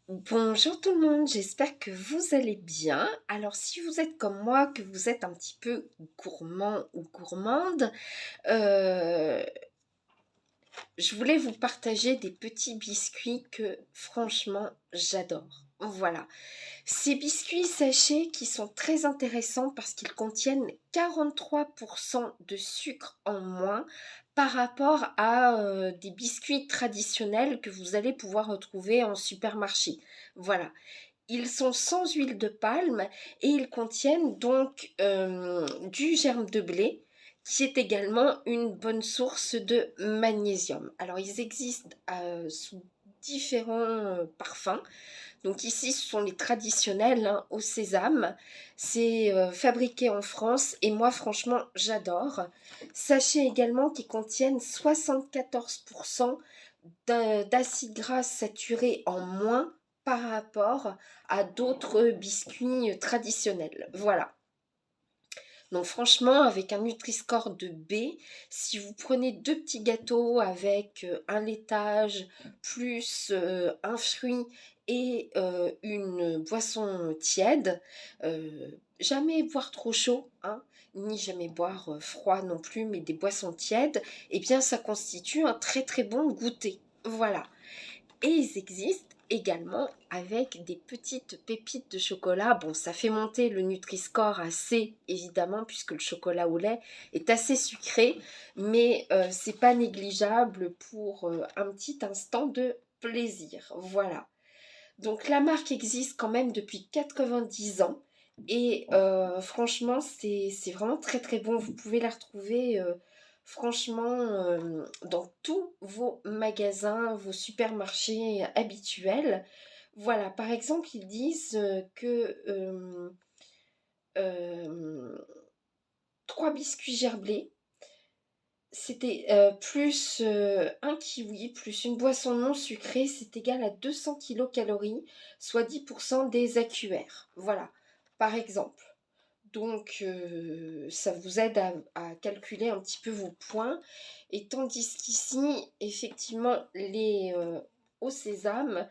Bonjour tout le monde, j'espère que vous allez bien. Alors si vous êtes comme moi, que vous êtes un petit peu gourmand ou gourmande, euh, je voulais vous partager des petits biscuits que franchement j'adore. Voilà, ces biscuits sachets qui sont très intéressants parce qu'ils contiennent 43% de sucre en moins par rapport à des biscuits traditionnels que vous allez pouvoir retrouver en supermarché. Voilà, ils sont sans huile de palme et ils contiennent donc du germe de blé qui est également une bonne source de magnésium. Alors ils existent sous différents parfums. Donc ici ce sont les traditionnels hein, au sésame. C'est fabriqué en France et moi franchement j'adore. Sachez également qu'ils contiennent 74% d'acides gras saturés en moins par rapport à d'autres biscuits traditionnels. Voilà. Donc franchement, avec un Nutri-Score de B, si vous prenez deux petits gâteaux avec un laitage, plus un fruit et une boisson tiède, jamais boire trop chaud, hein, ni jamais boire froid non plus, mais des boissons tièdes, eh bien ça constitue un très très bon goûter. Voilà. Et ils existent également avec des petites pépites de chocolat. Bon, ça fait monter le Nutri-Score assez évidemment puisque le chocolat au lait est assez sucré, mais c'est pas négligeable pour un petit instant de plaisir. Voilà. Donc la marque existe quand même depuis 90 ans et franchement c'est vraiment très très bon. Vous pouvez la retrouver franchement dans tous vos magasins, vos supermarchés habituels. Voilà, par exemple ils disent que euh, 3 biscuits gerblés c'était plus un kiwi, plus une boisson non sucrée, c'est égal à 200 kilocalories, soit 10% des AQR. Voilà, par exemple. Donc, ça vous aide à calculer un petit peu vos points. Et tandis qu'ici, effectivement, les au sésame,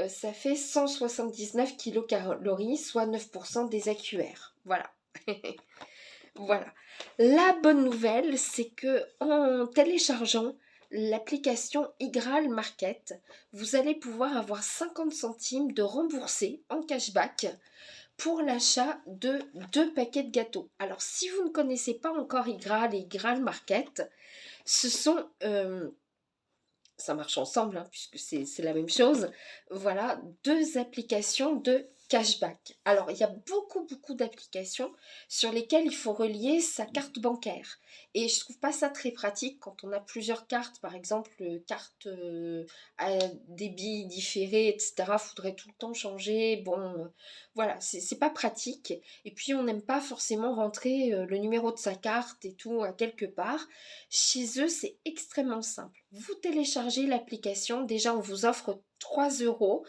ça fait 179 kilocalories, soit 9% des AQR. Voilà. Voilà. La bonne nouvelle, c'est que en téléchargeant l'application iGral Market, vous allez pouvoir avoir 50 centimes de remboursé en cashback pour l'achat de 2 paquets de gâteaux. Alors, si vous ne connaissez pas encore iGral et iGral Market, ce sont ça marche ensemble, hein, puisque c'est la même chose. Voilà, 2 applications de cashback. Alors, il y a beaucoup d'applications sur lesquelles il faut relier sa carte bancaire. Et je trouve pas ça très pratique quand on a plusieurs cartes, par exemple, carte à débit différé, etc. Faudrait tout le temps changer. Bon, voilà, c'est pas pratique. Et puis, on n'aime pas forcément rentrer le numéro de sa carte et tout à quelque part. Chez eux, c'est extrêmement simple. Vous téléchargez l'application. Déjà, on vous offre 3 euros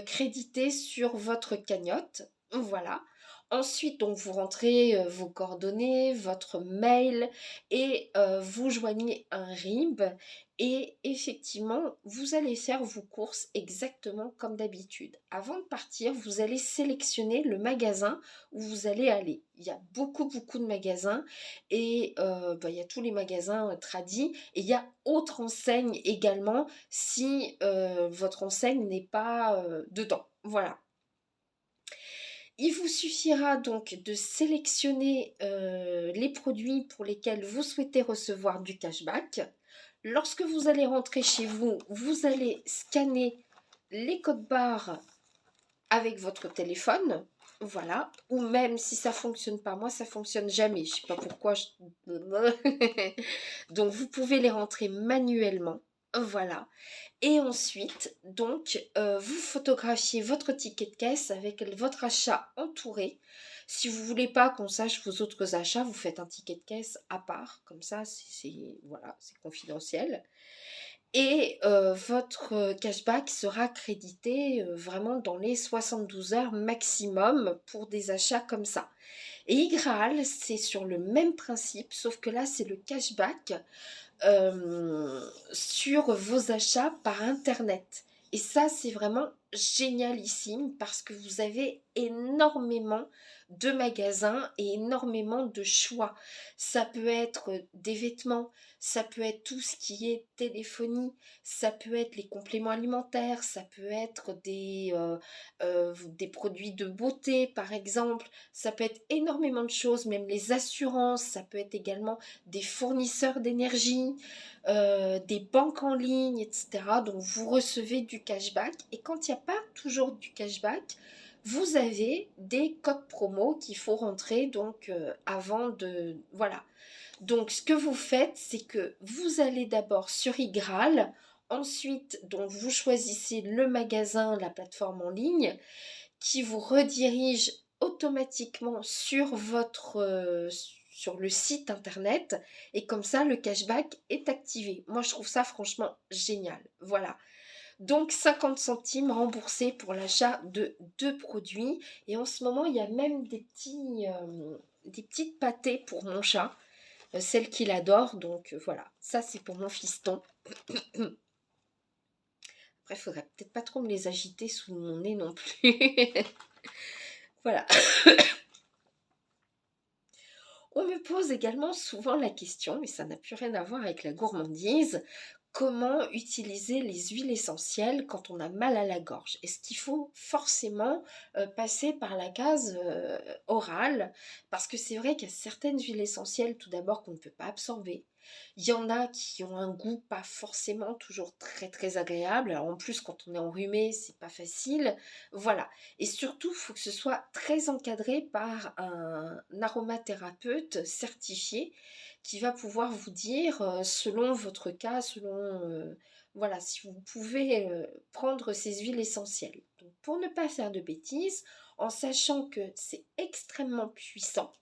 crédités sur votre cagnotte. Voilà. Ensuite, donc, vous rentrez vos coordonnées, votre mail et vous joignez un RIB. Et effectivement, vous allez faire vos courses exactement comme d'habitude. Avant de partir, vous allez sélectionner le magasin où vous allez aller. Il y a beaucoup de magasins et il y a tous les magasins tradis et il y a autre enseigne également si votre enseigne n'est pas dedans. Voilà. Il vous suffira donc de sélectionner les produits pour lesquels vous souhaitez recevoir du cashback. Lorsque vous allez rentrer chez vous, vous allez scanner les codes barres avec votre téléphone, voilà, ou même si ça fonctionne pas, moi ça fonctionne jamais, je sais pas pourquoi. Donc vous pouvez les rentrer manuellement, voilà. Et ensuite, donc, vous photographiez votre ticket de caisse avec votre achat entouré. Si vous voulez pas qu'on sache vos autres achats, vous faites un ticket de caisse à part, comme ça, voilà, c'est confidentiel. Et votre cashback sera crédité vraiment dans les 72 heures maximum pour des achats comme ça. Et iGraal, c'est sur le même principe, sauf que là, c'est le cashback sur vos achats par Internet. Et ça, c'est vraiment génialissime parce que vous avez énormément de magasins et énormément de choix. Ça peut être des vêtements, ça peut être tout ce qui est téléphonie, ça peut être les compléments alimentaires, ça peut être des produits de beauté par exemple, ça peut être énormément de choses, même les assurances, ça peut être également des fournisseurs d'énergie, des banques en ligne, etc. Donc vous recevez du cashback et quand il n'y a pas toujours du cashback, vous avez des codes promo qu'il faut rentrer donc avant de... Voilà. Donc ce que vous faites, c'est que vous allez d'abord sur iGraal, ensuite donc vous choisissez le magasin, la plateforme en ligne qui vous redirige automatiquement sur sur le site internet et comme ça le cashback est activé. Moi je trouve ça franchement génial. Voilà. Donc 50 centimes remboursés pour l'achat de 2 produits et en ce moment il y a même des petites pâtées pour mon chat, celle qu'il adore, donc voilà, ça c'est pour mon fiston. Après, il faudrait peut-être pas trop me les agiter sous mon nez non plus. Voilà. On me pose également souvent la question, mais ça n'a plus rien à voir avec la gourmandise, comment utiliser les huiles essentielles quand on a mal à la gorge? Est-ce qu'il faut forcément passer par la case orale? Parce que c'est vrai qu'il y a certaines huiles essentielles, tout d'abord, qu'on ne peut pas absorber. Il y en a qui ont un goût pas forcément toujours très très agréable. Alors en plus, quand on est enrhumé, c'est pas facile. Voilà. Et surtout, il faut que ce soit très encadré par un aromathérapeute certifié qui va pouvoir vous dire, selon votre cas, voilà, si vous pouvez prendre ces huiles essentielles. Donc, pour ne pas faire de bêtises, en sachant que c'est extrêmement puissant,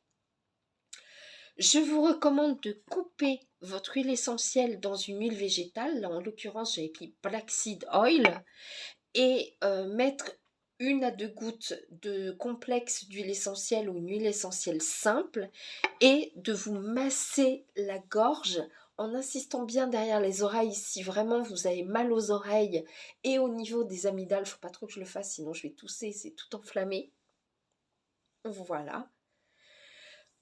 je vous recommande de couper votre huile essentielle dans une huile végétale. Là, en l'occurrence, j'avais pris Black Seed Oil et mettre 1 à 2 gouttes de complexe d'huile essentielle ou une huile essentielle simple et de vous masser la gorge en insistant bien derrière les oreilles si vraiment vous avez mal aux oreilles et au niveau des amygdales. Faut pas trop que je le fasse sinon je vais tousser, c'est tout enflammé. Voilà.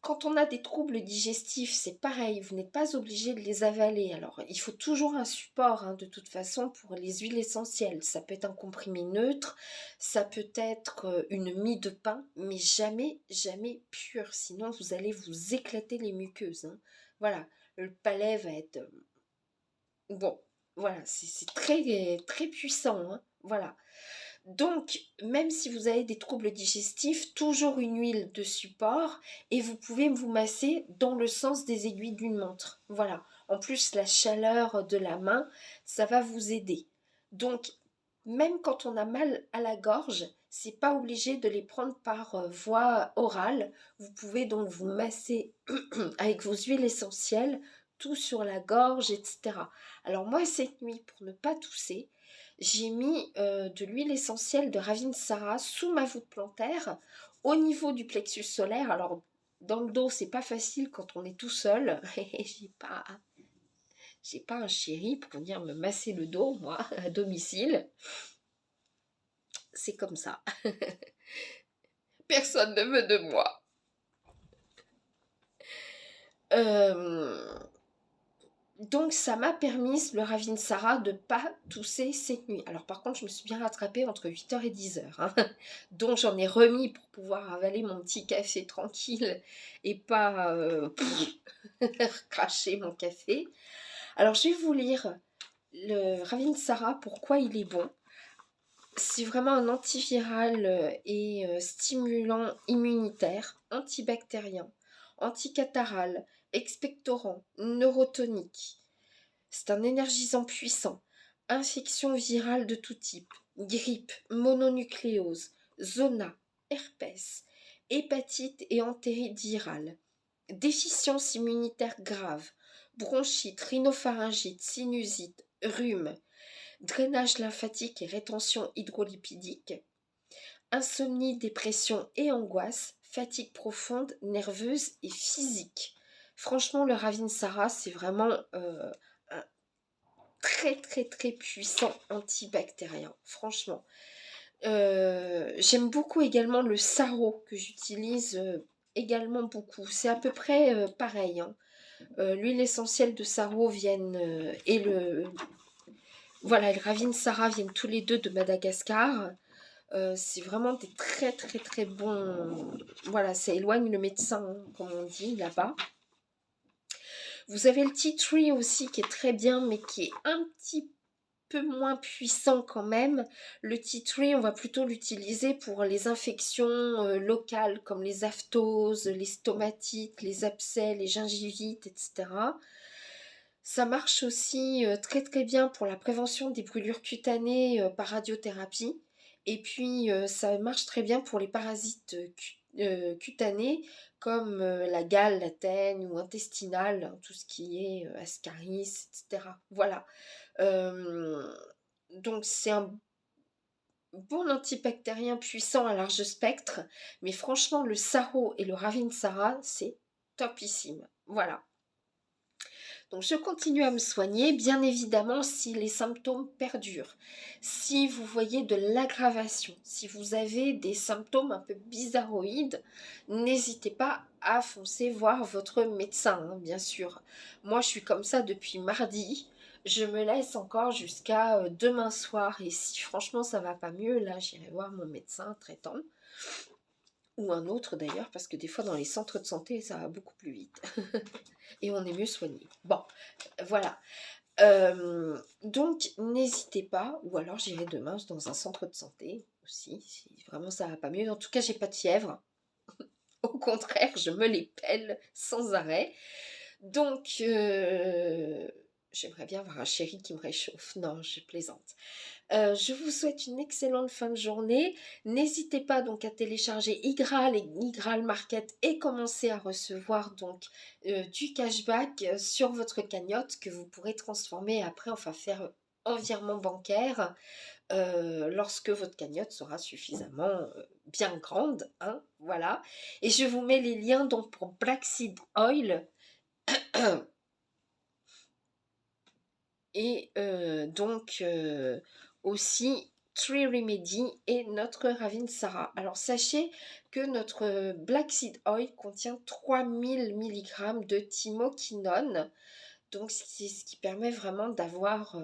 Quand on a des troubles digestifs, c'est pareil, vous n'êtes pas obligé de les avaler. Alors, il faut toujours un support, hein, de toute façon, pour les huiles essentielles. Ça peut être un comprimé neutre, ça peut être une mie de pain, mais jamais, jamais pur. Sinon, vous allez vous éclater les muqueuses, hein. Voilà, le palais va être... bon, voilà, c'est très, très puissant, hein. Voilà. Donc, même si vous avez des troubles digestifs, toujours une huile de support et vous pouvez vous masser dans le sens des aiguilles d'une montre. Voilà. En plus, la chaleur de la main, ça va vous aider. Donc, même quand on a mal à la gorge, c'est pas obligé de les prendre par voie orale. Vous pouvez donc vous masser avec vos huiles essentielles, tout sur la gorge, etc. Alors moi, cette nuit, pour ne pas tousser, j'ai mis de l'huile essentielle de Ravinsara sous ma voûte plantaire, au niveau du plexus solaire. Alors, dans le dos, c'est pas facile quand on est tout seul. Et j'ai pas un chéri pour venir me masser le dos, moi, à domicile. C'est comme ça. Personne ne veut de moi. Donc ça m'a permis, le Ravinsara, de pas tousser cette nuit. Alors par contre, je me suis bien rattrapée entre 8h et 10h. Hein. Donc j'en ai remis pour pouvoir avaler mon petit café tranquille et pas cracher mon café. Alors je vais vous lire le Ravinsara, pourquoi il est bon. C'est vraiment un antiviral et stimulant immunitaire, antibactérien, anticataral, expectorant, neurotonique. C'est un énergisant puissant. Infection virale de tout type, grippe, mononucléose, zona, herpès, hépatite et entérite virale, déficience immunitaire grave, bronchite, rhinopharyngite, sinusite, rhume, drainage lymphatique et rétention hydrolipidique, insomnie, dépression et angoisse, fatigue profonde, nerveuse et physique. Franchement, le Ravinsara, c'est vraiment un très très très puissant antibactérien, franchement. J'aime beaucoup également le sarrau que j'utilise également beaucoup. C'est à peu près pareil, hein. L'huile essentielle de sarrau et voilà, le Ravinsara viennent tous les deux de Madagascar. C'est vraiment des très très très bons. Voilà, ça éloigne le médecin, hein, comme on dit là-bas. Vous avez le tea tree aussi qui est très bien, mais qui est un petit peu moins puissant quand même. Le tea tree, on va plutôt l'utiliser pour les infections locales comme les aphthoses, les stomatites, les abcès, les gingivites, etc. Ça marche aussi très très bien pour la prévention des brûlures cutanées par radiothérapie. Et puis ça marche très bien pour les parasites cutanés comme la gale, la teigne ou intestinale, hein, tout ce qui est ascaris, etc. Voilà. Euh, donc c'est un bon antibactérien puissant à large spectre, mais franchement le Sarro et le Ravinsara, c'est topissime. Voilà. Donc je continue à me soigner, bien évidemment si les symptômes perdurent, si vous voyez de l'aggravation, si vous avez des symptômes un peu bizarroïdes, n'hésitez pas à foncer voir votre médecin, hein, bien sûr. Moi je suis comme ça depuis mardi, je me laisse encore jusqu'à demain soir et si franchement ça va pas mieux, là j'irai voir mon médecin traitant. Ou un autre d'ailleurs, parce que des fois dans les centres de santé ça va beaucoup plus vite. Et on est mieux soigné. Bon, voilà. Donc, n'hésitez pas, ou alors j'irai demain dans un centre de santé aussi, si vraiment ça va pas mieux. En tout cas, j'ai pas de fièvre. Au contraire, je me les pèle sans arrêt. Donc, j'aimerais bien avoir un chéri qui me réchauffe. Non, je plaisante. Je vous souhaite une excellente fin de journée. N'hésitez pas donc à télécharger Igral et Igral Market et commencer à recevoir donc du cashback sur votre cagnotte que vous pourrez transformer après, enfin faire en virement bancaire lorsque votre cagnotte sera suffisamment bien grande, hein, voilà. Et je vous mets les liens donc pour Black Seed Oil et aussi Tree Remedy et notre Ravinsara. Alors sachez que notre Black Seed Oil contient 3000 mg de thymoquinone, donc c'est ce qui permet vraiment d'avoir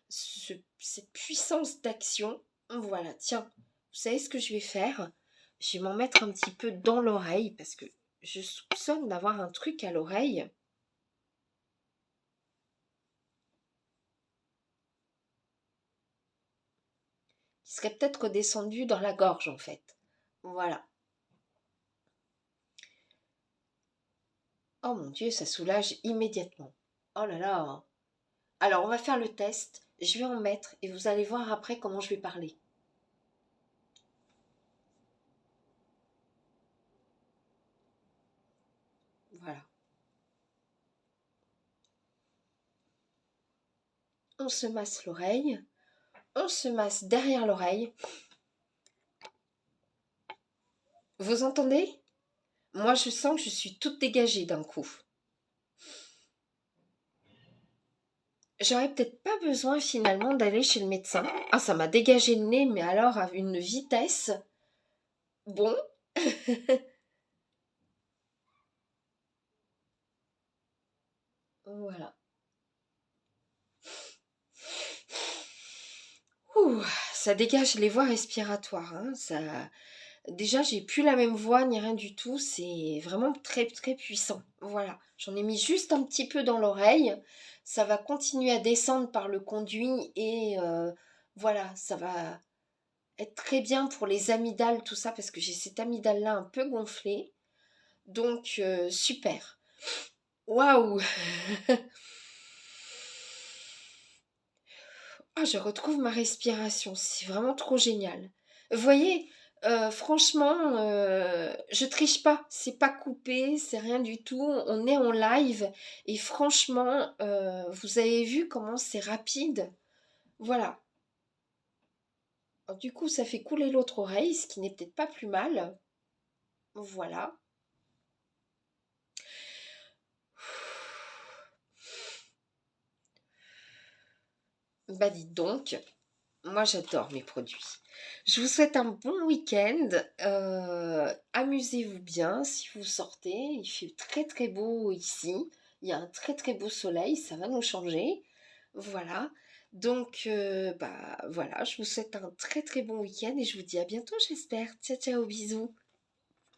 cette puissance d'action. Voilà, tiens, vous savez ce que je vais faire? Je vais m'en mettre un petit peu dans l'oreille parce que je soupçonne d'avoir un truc à l'oreille. Qui serait peut-être redescendu dans la gorge en fait. Voilà. Oh mon Dieu, ça soulage immédiatement. Oh là là. Alors on va faire le test. Je vais en mettre et vous allez voir après comment je vais parler. Voilà. On se masse l'oreille. On se masse derrière l'oreille. Vous entendez? Moi je sens que je suis toute dégagée d'un coup. J'aurais peut-être pas besoin finalement d'aller chez le médecin. Ah, ça m'a dégagé le nez, mais alors à une vitesse. Bon. Voilà. Ouh, ça dégage les voies respiratoires, hein. Déjà, j'ai plus la même voix ni rien du tout. C'est vraiment très très puissant. Voilà. J'en ai mis juste un petit peu dans l'oreille. Ça va continuer à descendre par le conduit et voilà, ça va être très bien pour les amygdales, tout ça, parce que j'ai cette amygdale-là un peu gonflée. Donc, super. Waouh! Ah, je retrouve ma respiration, c'est vraiment trop génial. Vous voyez, franchement, je triche pas, c'est pas coupé, c'est rien du tout. On est en live et franchement, vous avez vu comment c'est rapide. Voilà. Alors, du coup, ça fait couler l'autre oreille, ce qui n'est peut-être pas plus mal. Voilà. Bah dites donc. Moi, j'adore mes produits. Je vous souhaite un bon week-end. Amusez-vous bien si vous sortez. Il fait très très beau ici. Il y a un très très beau soleil. Ça va nous changer. Voilà. Donc, bah voilà, je vous souhaite un très très bon week-end et je vous dis à bientôt, j'espère. Ciao, ciao, bisous.